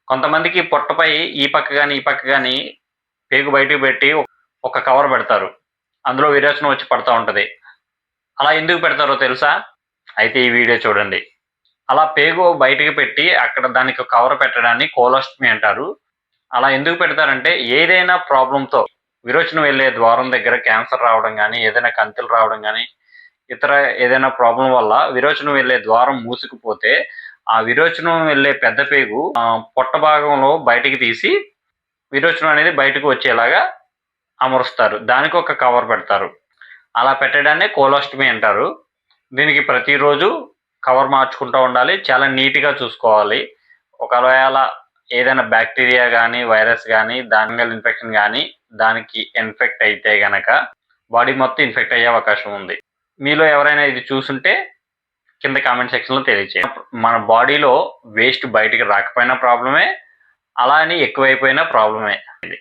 కొంతమందికి పొట్టపై ఈ పక్క గాని, ఈ పక్క గాని పేగు బయటకు పెట్టి ఒక కవర్ పెడతారు. అందులో విరేచనం వచ్చి పడతా ఉంటది. అలా ఎందుకు పెడతారో తెలుసా? అయితే ఈ వీడియో చూడండి. అలా పేగు బయటికి పెట్టి అక్కడ దానికి కవర్ పెట్టడాన్ని కోలోస్టమీ అంటారు. అలా ఎందుకు పెడతారంటే ఏదైనా ప్రాబ్లంతో విరోచనం వెళ్ళే ద్వారం దగ్గర క్యాన్సర్ రావడం గానీ, ఏదైనా కంతులు రావడం గానీ, ఇతర ఏదైనా ప్రాబ్లం వల్ల విరోచనం వెళ్ళే ద్వారం మూసుకుపోతే ఆ విరోచనం వెళ్ళే పెద్ద పేగు పొట్ట భాగంలో బయటికి తీసి విరోచనం అనేది బయటకు వచ్చేలాగా అమరుస్తారు. దానికి ఒక కవర్ పెడతారు. అలా పెట్టడాన్నే కోలోస్టమీ అంటారు. దీనికి ప్రతిరోజు కవర్ మార్చుకుంటూ ఉండాలి. చాలా నీట్‌గా చూసుకోవాలి. ఒకవేళ ఏదైనా బ్యాక్టీరియా గానీ, వైరస్ గానీ, ఫంగల్ ఇన్ఫెక్షన్ గానీ దానికి ఇన్ఫెక్ట్ అయితే గనక బాడీ మొత్తం ఇన్ఫెక్ట్ అయ్యే అవకాశం ఉంది. మీలో ఎవరైనా ఇది చూసుంటే కింద కామెంట్ సెక్షన్‌లో తెలియచేయండి. మన బాడీలో వేస్ట్ బయటికి రాకపోయినా ప్రాబ్లమే. అలా అని ఎక్కువైపోయినా ప్రాబ్లమే ఇది.